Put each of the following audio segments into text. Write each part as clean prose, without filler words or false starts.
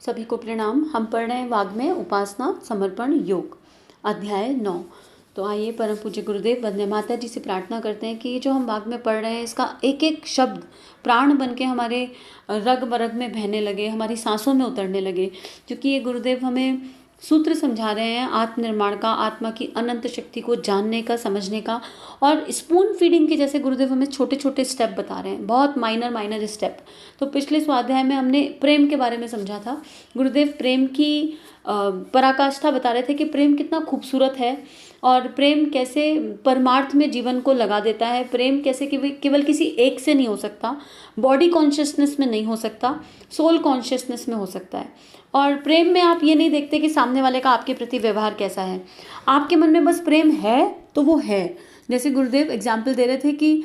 सभी को प्रणाम। हम पढ़ रहे हैं वाग्मय उपासना समर्पण योग अध्याय 9। तो आइए परम पूज्य गुरुदेव वंदे माता जी से प्रार्थना करते हैं कि ये जो हम वाग्मय पढ़ रहे हैं इसका एक एक शब्द प्राण बन के हमारे रग मरग में बहने लगे, हमारी सांसों में उतरने लगे। क्योंकि ये गुरुदेव हमें सूत्र समझा रहे हैं आत्मनिर्माण का, आत्मा की अनंत शक्ति को जानने का, समझने का। और स्पून फीडिंग के जैसे गुरुदेव हमें छोटे छोटे स्टेप बता रहे हैं, बहुत माइनर स्टेप। तो पिछले स्वाध्याय में हमने प्रेम के बारे में समझा था। गुरुदेव प्रेम की पराकाष्ठा बता रहे थे कि प्रेम कितना खूबसूरत है और प्रेम कैसे परमार्थ में जीवन को लगा देता है। प्रेम कैसे केवल किसी एक से नहीं हो सकता, बॉडी कॉन्शियसनेस में नहीं हो सकता, सोल कॉन्शियसनेस में हो सकता है। और प्रेम में आप ये नहीं देखते कि सामने वाले का आपके प्रति व्यवहार कैसा है, आपके मन में बस प्रेम है तो वो है। जैसे गुरुदेव एग्जाम्पल दे रहे थे कि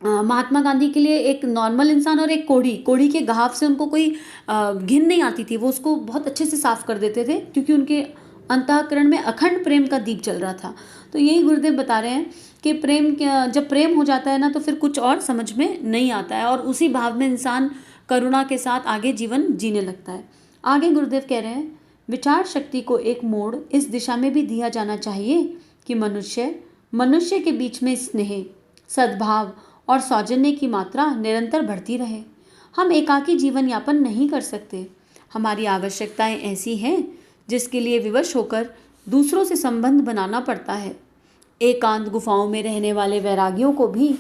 महात्मा गांधी के लिए एक नॉर्मल इंसान और एक कोढ़ी के घाव से उनको कोई घिन नहीं आती थी, वो उसको बहुत अच्छे से साफ कर देते थे क्योंकि उनके अंतःकरण में अखंड प्रेम का दीप जल रहा था। तो यही गुरुदेव बता रहे हैं कि प्रेम जब प्रेम हो जाता है ना तो फिर कुछ और समझ में नहीं आता है और उसी भाव में इंसान करुणा के साथ आगे जीवन जीने लगता है। आगे गुरुदेव कह रहे हैं, विचार शक्ति को एक मोड़ इस दिशा में भी दिया जाना चाहिए कि मनुष्य के बीच में स्नेह, सद्भाव और सौजन्य की मात्रा निरंतर बढ़ती रहे। हम एकाकी जीवन यापन नहीं कर सकते। हमारी आवश्यकताएं ऐसी हैं जिसके लिए विवश होकर दूसरों से संबंध बनाना पड़ता है। एकांत गुफाओं में रहने वाले वैरागियों को भी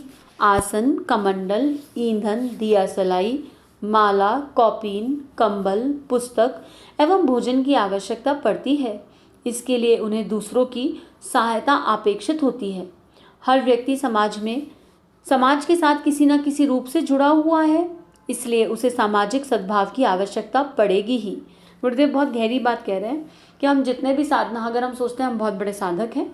आसन, कमंडल, ईंधन, दिया सलाई, माला, कॉपीन, कंबल, पुस्तक एवं भोजन की आवश्यकता पड़ती है। इसके लिए उन्हें दूसरों की सहायता अपेक्षित होती है। हर व्यक्ति समाज के साथ किसी न किसी रूप से जुड़ा हुआ है, इसलिए उसे सामाजिक सद्भाव की आवश्यकता पड़ेगी ही। गुरुदेव बहुत गहरी बात कह रहे हैं कि हम जितने भी साधना, अगर हम सोचते हैं हम बहुत बड़े साधक हैं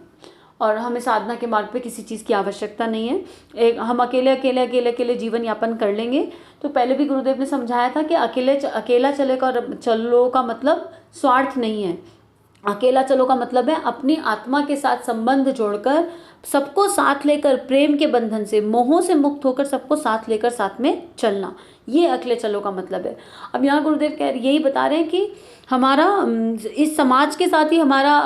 और हमें साधना के मार्ग पे किसी चीज़ की आवश्यकता नहीं है, हम अकेले जीवन यापन कर लेंगे। तो पहले भी गुरुदेव ने समझाया था कि अकेला चलो का मतलब स्वार्थ नहीं है। अकेला चलो का मतलब है अपनी आत्मा के साथ संबंध जोड़कर सबको साथ लेकर प्रेम के बंधन से, मोहों से मुक्त होकर सबको साथ लेकर साथ में चलना, ये अकेले चलो का मतलब है। अब यहाँ गुरुदेव यही बता रहे हैं कि हमारा इस समाज के साथ ही हमारा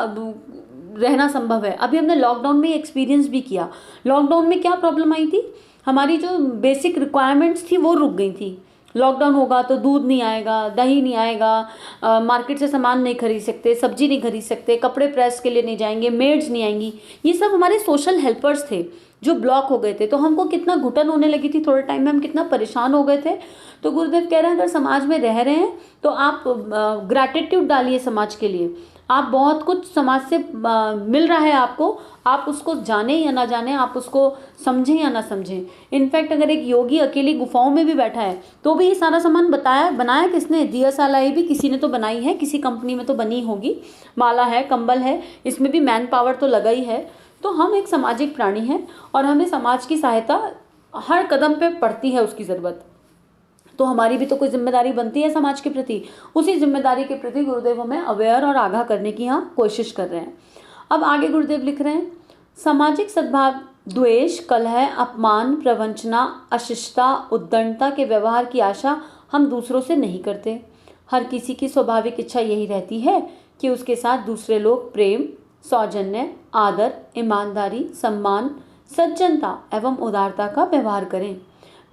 रहना संभव है। अभी हमने लॉकडाउन में एक्सपीरियंस भी किया। लॉकडाउन में क्या प्रॉब्लम आई थी, हमारी जो बेसिक रिक्वायरमेंट्स थी वो रुक गई थी। लॉकडाउन होगा तो दूध नहीं आएगा, दही नहीं आएगा, मार्केट से सामान नहीं खरीद सकते, सब्जी नहीं खरीद सकते, कपड़े प्रेस के लिए नहीं जाएंगे, मेड्स नहीं आएंगी। ये सब हमारे सोशल हेल्पर्स थे जो ब्लॉक हो गए थे। तो हमको कितना घुटन होने लगी थी, थोड़े टाइम में हम कितना परेशान हो गए थे। तो गुरुदेव कह रहे हैं अगर समाज में रह रहे हैं तो आप ग्रैटिट्यूड डालिए समाज के लिए। आप बहुत कुछ समाज से मिल रहा है आपको, आप उसको जाने या ना जाने, आप उसको समझें या ना समझें। इनफैक्ट अगर एक योगी अकेली गुफाओं में भी बैठा है तो भी ये सारा सामान बनाया किसने, दिया सलाई भी किसी ने तो बनाई है, किसी कंपनी में तो बनी होगी। माला है, कंबल है, इसमें भी मैन पावर तो लगा ही है। तो हम एक सामाजिक प्राणी हैं और हमें समाज की सहायता हर कदम पे पड़ती है, उसकी ज़रूरत। तो हमारी भी तो कोई जिम्मेदारी बनती है समाज के प्रति। उसी जिम्मेदारी के प्रति गुरुदेव हमें अवेयर और आगाह करने की यहाँ कोशिश कर रहे हैं। अब आगे गुरुदेव लिख रहे हैं, सामाजिक सद्भाव द्वेष, कलह, अपमान, प्रवंचना, अशिष्टता, उद्दंडता के व्यवहार की आशा हम दूसरों से नहीं करते। हर किसी की स्वाभाविक इच्छा यही रहती है कि उसके साथ दूसरे लोग प्रेम, सौजन्य, आदर, ईमानदारी, सम्मान, सज्जनता एवं उदारता का व्यवहार करें।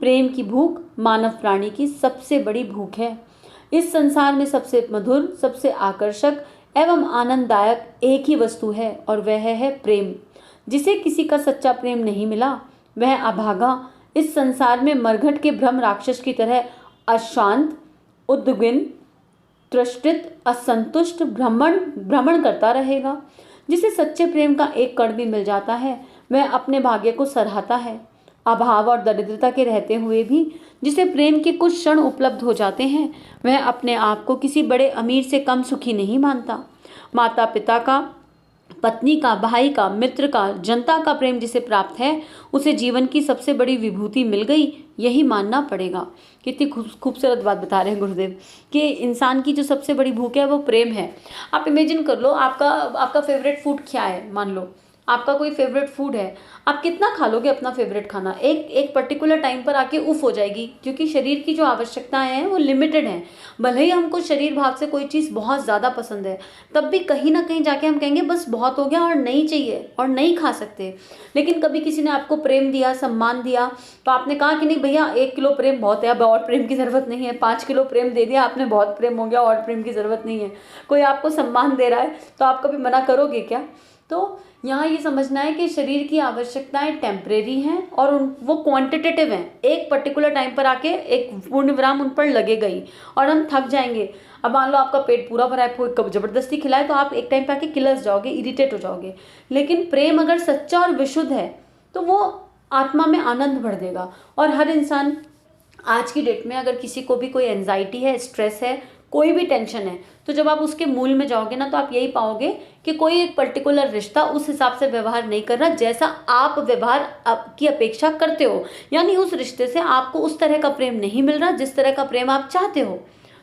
प्रेम की भूख मानव प्राणी की सबसे बड़ी भूख है। इस संसार में सबसे मधुर, सबसे आकर्षक एवं आनंददायक एक ही वस्तु है और वह है प्रेम। जिसे किसी का सच्चा प्रेम नहीं मिला वह अभागा इस संसार में मरघट के भ्रम राक्षस की तरह अशांत, उद्विग्न, तृष्टित, असंतुष्ट भ्रमण करता रहेगा। जिसे सच्चे प्रेम का एक कण भी मिल जाता है वह अपने भाग्य को सराहता है। अभाव और दरिद्रता के रहते हुए भी जिसे प्रेम के कुछ क्षण उपलब्ध हो जाते हैं वह अपने आप को किसी बड़े अमीर से कम सुखी नहीं मानता। माता पिता का, पत्नी का, भाई का, मित्र का, जनता का प्रेम जिसे प्राप्त है उसे जीवन की सबसे बड़ी विभूति मिल गई, यही मानना पड़ेगा। कितनी खूबसूरत बात बता रहे हैं गुरुदेव कि इंसान की जो सबसे बड़ी भूख है वो प्रेम है। आप इमेजिन कर लो, आपका फेवरेट फूड क्या है। मान लो आपका कोई फेवरेट फूड है, आप कितना खा लोगे अपना फेवरेट खाना? एक एक पर्टिकुलर टाइम पर आके उफ हो जाएगी, क्योंकि शरीर की जो आवश्यकताएं हैं वो लिमिटेड हैं। भले ही हमको शरीर भाव से कोई चीज़ बहुत ज़्यादा पसंद है, तब भी कहीं ना कहीं जाके हम कहेंगे बस बहुत हो गया और नहीं चाहिए और नहीं खा सकते। लेकिन कभी किसी ने आपको प्रेम दिया, सम्मान दिया, तो आपने कहा कि नहीं भैया 1 किलो प्रेम बहुत है, अब और प्रेम की ज़रूरत नहीं है। 5 किलो प्रेम दे दिया आपने, बहुत प्रेम हो गया, और प्रेम की ज़रूरत नहीं है। कोई आपको सम्मान दे रहा है तो आप कभी मना करोगे क्या? तो यहाँ ये समझना है कि शरीर की आवश्यकताएं टेम्परेरी हैं और वो क्वांटिटेटिव हैं। एक पर्टिकुलर टाइम पर आके एक पूर्ण विराम उन पर लगेगा ही और हम थक जाएंगे। अब मान लो आपका पेट पूरा भरा है, कोई जबरदस्ती खिलाए तो आप एक टाइम पे आके किलस जाओगे, इरिटेट हो जाओगे। लेकिन प्रेम अगर सच्चा और विशुद्ध है तो वो आत्मा में आनंद भर देगा। और हर इंसान आज की डेट में अगर किसी को भी कोई एंजाइटी है, स्ट्रेस है, कोई भी टेंशन है, तो जब आप उसके मूल में जाओगे ना, तो आप यही पाओगे कि कोई एक पर्टिकुलर रिश्ता उस हिसाब से व्यवहार नहीं कर रहा जैसा आप व्यवहार की अपेक्षा करते हो। यानी उस रिश्ते से आपको उस तरह का प्रेम नहीं मिल रहा जिस तरह का प्रेम आप चाहते हो।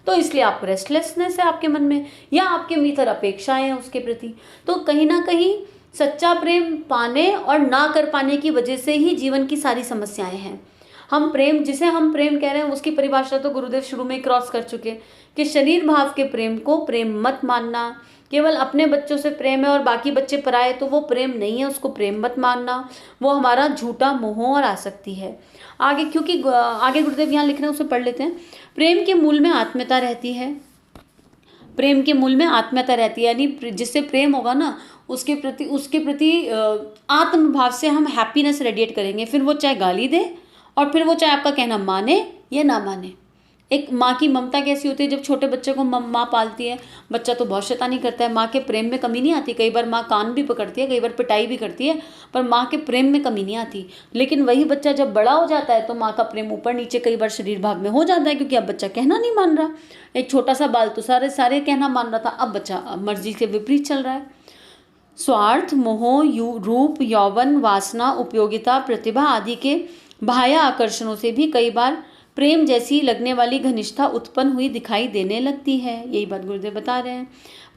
तो इसलिए आप रेस्टलेसनेस है आपके मन में, या आपके भीतर अपेक्षाएं हैं उसके प्रति। तो कहीं ना कहीं सच्चा प्रेम पाने और ना कर पाने की वजह से ही जीवन की सारी समस्याएं हैं। हम प्रेम, जिसे हम प्रेम कह रहे हैं, उसकी परिभाषा तो गुरुदेव शुरू में क्रॉस कर चुके कि शरीर भाव के प्रेम को प्रेम मत मानना। केवल अपने बच्चों से प्रेम है और बाकी बच्चे पराए तो वो प्रेम नहीं है, उसको प्रेम मत मानना। वो हमारा झूठा मोह और आसक्ति है। आगे, क्योंकि आगे गुरुदेव यहाँ लिख रहे हैं, उसे पढ़ लेते हैं। प्रेम के मूल में आत्मीयता रहती है। प्रेम के मूल में आत्मीयता रहती है, यानी जिससे प्रेम होगा ना, उसके प्रति आत्मभाव से हम हैप्पीनेस रेडिएट करेंगे। फिर वो चाहे गाली दे और फिर वो चाहे आपका कहना माने या ना माने। एक माँ की ममता कैसी होती है, जब छोटे बच्चे को माँ पालती है, बच्चा तो बहुत शैतानी करता है, माँ के प्रेम में कमी नहीं आती। कई बार माँ कान भी पकड़ती है, कई बार पिटाई भी करती है, पर माँ के प्रेम में कमी नहीं आती। लेकिन वही बच्चा जब बड़ा हो जाता है तो माँ का प्रेम ऊपर नीचे कई बार शरीर भाव में हो जाता है, क्योंकि अब बच्चा कहना नहीं मान रहा। एक छोटा सा बाल तो सारे कहना मान रहा था, अब बच्चा मर्जी के विपरीत चल रहा है। स्वार्थ, मोह, रूप, यौवन, वासना, उपयोगिता, प्रतिभा आदि के बाह्य आकर्षणों से भी कई बार प्रेम जैसी लगने वाली घनिष्ठता उत्पन्न हुई दिखाई देने लगती है। यही बात गुरुदेव बता रहे हैं।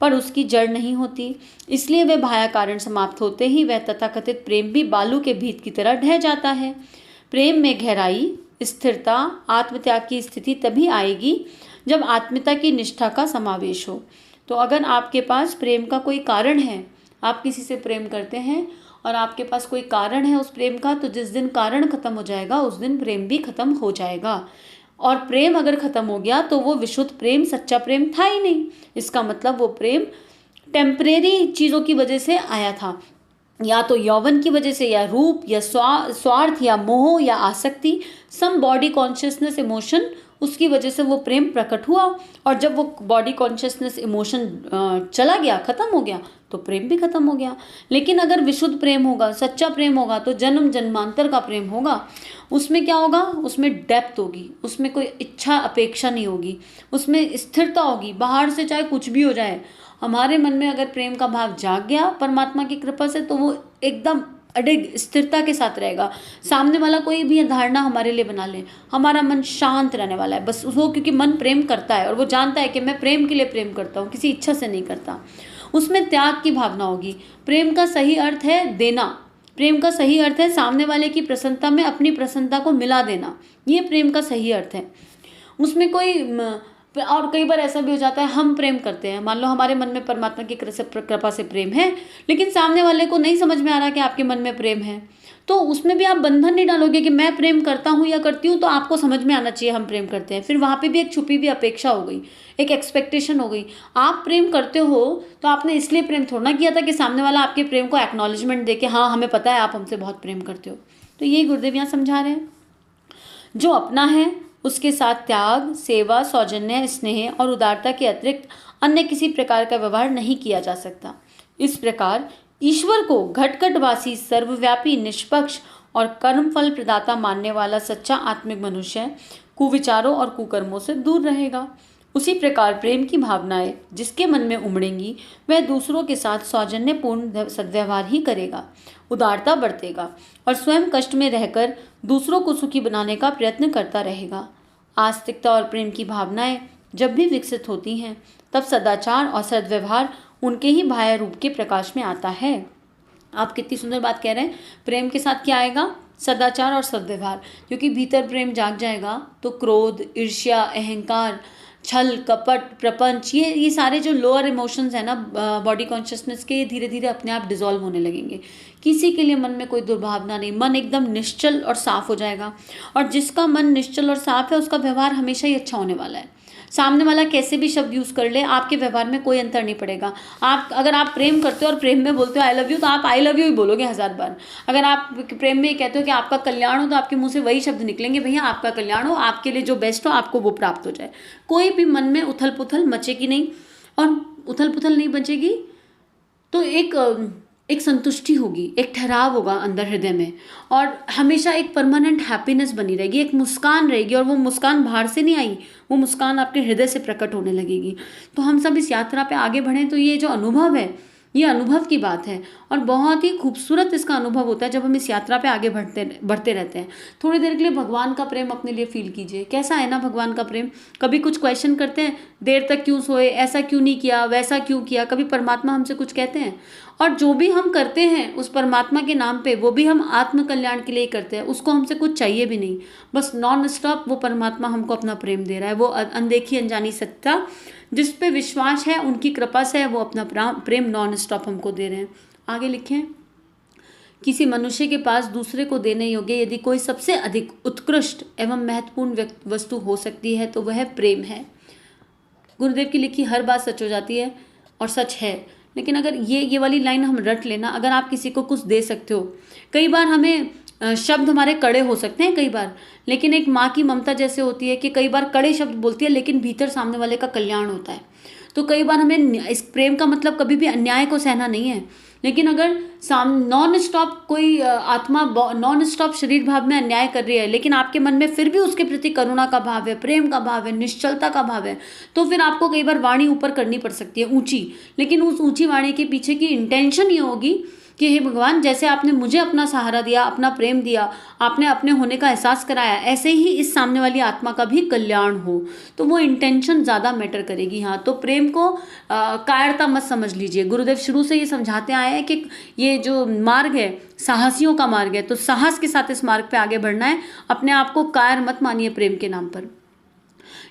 पर उसकी जड़ नहीं होती, इसलिए वह बाह्य कारण समाप्त होते ही वह तथाकथित प्रेम भी बालू के भीत की तरह ढह जाता है। प्रेम में गहराई, स्थिरता, आत्मत्याग की स्थिति तभी आएगी जब आत्मीयता की निष्ठा का समावेश हो। तो अगर आपके पास प्रेम का कोई कारण है, आप किसी से प्रेम करते हैं और आपके पास कोई कारण है उस प्रेम का, तो जिस दिन कारण खत्म हो जाएगा उस दिन प्रेम भी खत्म हो जाएगा। और प्रेम अगर खत्म हो गया तो वो विशुद्ध प्रेम, सच्चा प्रेम था ही नहीं। इसका मतलब वो प्रेम टेम्परेरी चीज़ों की वजह से आया था, या तो यौवन की वजह से, या रूप, या स्वार्थ, या मोह, या आसक्ति, सम बॉडी कॉन्शियसनेस इमोशन, उसकी वजह से वो प्रेम प्रकट हुआ। और जब वो बॉडी कॉन्शियसनेस इमोशन चला गया, खत्म हो गया, तो प्रेम भी खत्म हो गया। लेकिन अगर विशुद्ध प्रेम होगा, सच्चा प्रेम होगा, तो जन्म जन्मांतर का प्रेम होगा। उसमें क्या होगा? उसमें डेप्थ होगी, उसमें कोई इच्छा अपेक्षा नहीं होगी, उसमें स्थिरता होगी। बाहर से चाहे कुछ भी हो जाए, हमारे मन में अगर प्रेम का भाव जाग गया परमात्मा की कृपा से, तो वो एकदम अडिग स्थिरता के साथ रहेगा। सामने वाला कोई भी धारणा हमारे लिए बना ले, हमारा मन शांत रहने वाला है। बस वो, क्योंकि मन प्रेम करता है और वो जानता है कि मैं प्रेम के लिए प्रेम करता हूँ, किसी इच्छा से नहीं करता। उसमें त्याग की भावना होगी। प्रेम का सही अर्थ है देना। प्रेम का सही अर्थ है सामने वाले की प्रसन्नता में अपनी प्रसन्नता को मिला देना। ये प्रेम का सही अर्थ है। उसमें कोई और कई बार ऐसा भी हो जाता है, हम प्रेम करते हैं, मान लो हमारे मन में परमात्मा की कृपा से प्रेम है, लेकिन सामने वाले को नहीं समझ में आ रहा कि आपके मन में प्रेम है, तो उसमें भी आप बंधन नहीं डालोगे कि मैं प्रेम करता हूँ या करती हूँ तो आपको समझ में आना चाहिए हम प्रेम करते हैं। फिर वहाँ पे भी एक छुपी हुई अपेक्षा हो गई, एक एक्सपेक्टेशन हो गई। आप प्रेम करते हो तो आपने इसलिए प्रेम थोड़ा ना किया था कि सामने वाला आपके प्रेम को एक्नॉलेजमेंट दे के हाँ हमें पता है आप हमसे बहुत प्रेम करते हो। तो यही गुरुदेव यहाँ समझा रहे हैं। जो अपना है उसके साथ त्याग, सेवा, सौजन्य, स्नेह और उदारता के अतिरिक्त अन्य किसी प्रकार का व्यवहार नहीं किया जा सकता। इस प्रकार ईश्वर को घटघटवासी, सर्वव्यापी, निष्पक्ष और कर्मफल प्रदाता मानने वाला सच्चा आत्मिक मनुष्य कुविचारों और कुकर्मों से दूर रहेगा। उसी प्रकार प्रेम की भावनाएं जिसके मन में उमड़ेंगी वह दूसरों के साथ सौजन्यपूर्ण सद्व्यवहार ही करेगा, उदारता बरतेगा और स्वयं कष्ट में रहकर दूसरों को सुखी बनाने का प्रयत्न करता रहेगा। आस्तिकता और प्रेम की भावनाएं जब भी विकसित होती हैं तब सदाचार और सद्व्यवहार उनके ही बाह्य रूप के प्रकाश में आता है। आप कितनी सुंदर बात कह रहे हैं। प्रेम के साथ क्या आएगा? सदाचार और सद्व्यवहार। क्योंकि भीतर प्रेम जाग जाएगा तो क्रोध, ईर्ष्या, अहंकार, छल, कपट, प्रपंच, ये सारे जो लोअर इमोशंस है ना बॉडी कॉन्शियसनेस के, धीरे धीरे अपने आप डिसॉल्व होने लगेंगे। किसी के लिए मन में कोई दुर्भावना नहीं, मन एकदम निश्चल और साफ हो जाएगा। और जिसका मन निश्चल और साफ है उसका व्यवहार हमेशा ही अच्छा होने वाला है। सामने वाला कैसे भी शब्द यूज़ कर ले, आपके व्यवहार में कोई अंतर नहीं पड़ेगा। अगर आप प्रेम करते हो और प्रेम में बोलते हो आई लव यू, तो आप आई लव यू ही बोलोगे 1000 बार। अगर आप प्रेम में कहते हो कि आपका कल्याण हो, तो आपके मुंह से वही शब्द निकलेंगे, भैया आपका कल्याण हो, आपके लिए जो बेस्ट हो आपको वो प्राप्त हो जाए। कोई भी मन में उथल पुथल मचेगी नहीं। और उथल पुथल नहीं बचेगी तो एक संतुष्टि होगी, एक ठहराव होगा अंदर हृदय में, और हमेशा एक परमानेंट हैप्पीनेस बनी रहेगी, एक मुस्कान रहेगी। और वो मुस्कान बाहर से नहीं आई, वो मुस्कान आपके हृदय से प्रकट होने लगेगी। तो हम सब इस यात्रा पे आगे बढ़ें तो ये जो अनुभव है, ये अनुभव की बात है। और बहुत ही खूबसूरत इसका अनुभव होता है जब हम इस यात्रा पे आगे बढ़ते रहते हैं। थोड़ी देर के लिए भगवान का प्रेम अपने लिए फील कीजिए। कैसा है ना भगवान का प्रेम। कभी कुछ क्वेश्चन करते हैं, देर तक क्यों सोए, ऐसा क्यों नहीं किया, वैसा क्यों किया। कभी परमात्मा हमसे कुछ कहते हैं। और जो भी हम करते हैं उस परमात्मा के नाम पे, वो भी हम आत्म कल्याण के लिए करते हैं। उसको हमसे कुछ चाहिए भी नहीं, बस नॉन स्टॉप वो परमात्मा हमको अपना प्रेम दे रहा है। वो अनदेखी अनजानी सत्ता जिस पे विश्वास है, उनकी कृपा से वो अपना प्रेम नॉन स्टॉप हमको दे रहे हैं। आगे लिखें, किसी मनुष्य के पास दूसरे को देने योग्य यदि कोई सबसे अधिक उत्कृष्ट एवं महत्वपूर्ण वस्तु हो सकती है तो वह प्रेम है। गुरुदेव की लिखी हर बात सच हो जाती है और सच है। लेकिन अगर ये वाली लाइन हम रट लेना, अगर आप किसी को कुछ दे सकते हो, कई बार हमें शब्द हमारे कड़े हो सकते हैं कई बार, लेकिन एक माँ की ममता जैसे होती है कि कई बार कड़े शब्द बोलती है लेकिन भीतर सामने वाले का कल्याण होता है। तो कई बार हमें इस प्रेम का मतलब कभी भी अन्याय को सहना नहीं है, लेकिन अगर नॉन स्टॉप कोई आत्मा नॉन स्टॉप शरीर भाव में अन्याय कर रही है, लेकिन आपके मन में फिर भी उसके प्रति करुणा का भाव है, प्रेम का भाव है, निश्चलता का भाव है, तो फिर आपको कई बार वाणी ऊपर करनी पड़ सकती है, ऊंची। लेकिन उस ऊंची वाणी के पीछे की इंटेंशन ये होगी कि हे भगवान, जैसे आपने मुझे अपना सहारा दिया, अपना प्रेम दिया, आपने अपने होने का एहसास कराया, ऐसे ही इस सामने वाली आत्मा का भी कल्याण हो। तो वो इंटेंशन ज़्यादा मैटर करेगी। हाँ, तो प्रेम को कायरता मत समझ लीजिए। गुरुदेव शुरू से ये समझाते आए हैं कि ये जो मार्ग है साहसियों का मार्ग है, तो साहस के साथ इस मार्ग पे आगे बढ़ना है। अपने आप को कायर मत मानिए प्रेम के नाम पर।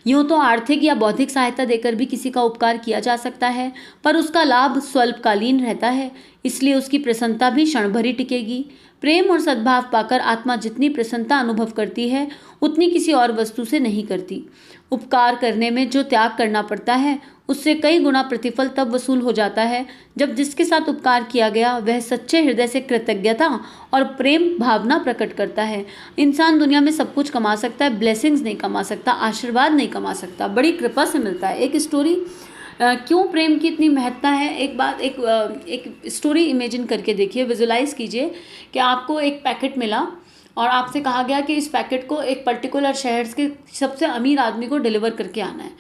यूँ तो आर्थिक या बौद्धिक सहायता देकर भी किसी का उपकार किया जा सकता है, पर उसका लाभ स्वल्पकालीन रहता है, इसलिए उसकी प्रसन्नता भी क्षण भर ही टिकेगी। प्रेम और सद्भाव पाकर आत्मा जितनी प्रसन्नता अनुभव करती है उतनी किसी और वस्तु से नहीं करती। उपकार करने में जो त्याग करना पड़ता है उससे कई गुना प्रतिफल तब वसूल हो जाता है जब जिसके साथ उपकार किया गया वह सच्चे हृदय से कृतज्ञता और प्रेम भावना प्रकट करता है। इंसान दुनिया में सब कुछ कमा सकता है, ब्लेसिंग्स नहीं कमा सकता, आशीर्वाद नहीं कमा सकता, बड़ी कृपा से मिलता है। एक स्टोरी, क्यों प्रेम की इतनी महत्ता है, एक स्टोरी इमेजिन करके देखिए, विजुलाइज कीजिए कि आपको एक पैकेट मिला और आपसे कहा गया कि इस पैकेट को एक पर्टिकुलर शहर के सबसे अमीर आदमी को डिलीवर करके आना है।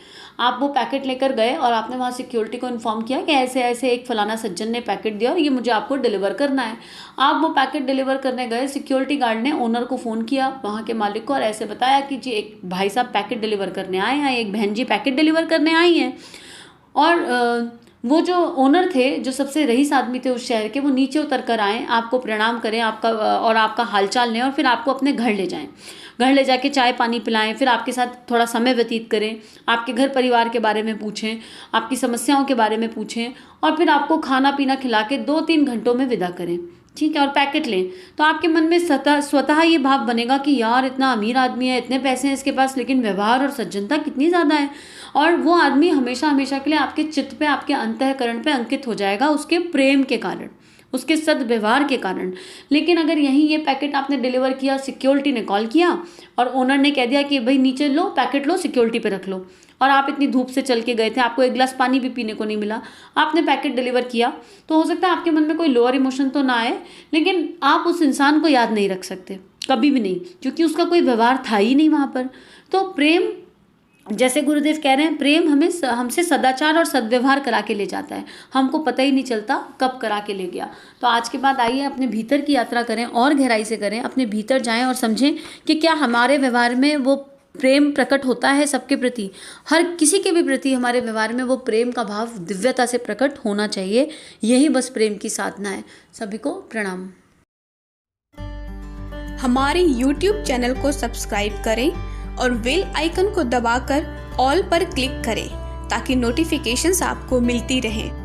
आप वो पैकेट लेकर गए और आपने वहाँ सिक्योरिटी को इन्फॉर्म किया कि ऐसे ऐसे एक फलाना सज्जन ने पैकेट दिया और ये मुझे आपको डिलीवर करना है। आप वो पैकेट डिलीवर करने गए, सिक्योरिटी गार्ड ने ओनर को फ़ोन किया, वहाँ के मालिक को, और ऐसे बताया कि जी एक भाई साहब पैकेट डिलीवर करने आए हैं, एक बहन जी पैकेट डिलीवर करने आई हैं। और वो जो ओनर थे, जो सबसे रईस आदमी थे उस शहर के, वो नीचे उतर कर आएँ, आपको प्रणाम करें, आपका हालचाल लें और फिर आपको अपने घर ले जाएं। घर ले जाके चाय पानी पिलाएं, फिर आपके साथ थोड़ा समय व्यतीत करें, आपके घर परिवार के बारे में पूछें, आपकी समस्याओं के बारे में पूछें, और फिर आपको खाना पीना खिला के 2-3 घंटों में विदा करें। ठीक है, और पैकेट लें। तो आपके मन में स्वतः ये भाव बनेगा कि यार इतना अमीर आदमी है, इतने पैसे हैं इसके पास, लेकिन व्यवहार और सज्जनता कितनी ज़्यादा है। और वो आदमी हमेशा हमेशा के लिए आपके चित्त पे, आपके अंतःकरण पे अंकित हो जाएगा उसके प्रेम के कारण, उसके सद्व्यवहार के कारण। लेकिन अगर यहीं ये पैकेट आपने डिलीवर किया, सिक्योरिटी ने कॉल किया और ओनर ने कह दिया कि भाई नीचे लो, पैकेट लो, सिक्योरिटी पे रख लो, और आप इतनी धूप से चल के गए थे, आपको एक गिलास पानी भी पीने को नहीं मिला, आपने पैकेट डिलीवर किया, तो हो सकता है आपके मन में कोई लोअर इमोशन तो ना आए, लेकिन आप उस इंसान को याद नहीं रख सकते कभी भी नहीं, क्योंकि उसका कोई व्यवहार था ही नहीं वहाँ पर। तो प्रेम, जैसे गुरुदेव कह रहे हैं, प्रेम हमसे सदाचार और सद्व्यवहार करा के ले जाता है, हमको पता ही नहीं चलता कब करा के ले गया। तो आज के बाद आइए अपने भीतर की यात्रा करें और गहराई से करें, अपने भीतर जाएं और समझें कि क्या हमारे व्यवहार में वो प्रेम प्रकट होता है सबके प्रति, हर किसी के भी प्रति हमारे व्यवहार में वो प्रेम का भाव दिव्यता से प्रकट होना चाहिए। यही बस प्रेम की साधना है। सभी को प्रणाम। हमारे YouTube चैनल को सब्सक्राइब करें और बेल आइकन को दबाकर ऑल पर क्लिक करें ताकि नोटिफिकेशंस आपको मिलती रहें।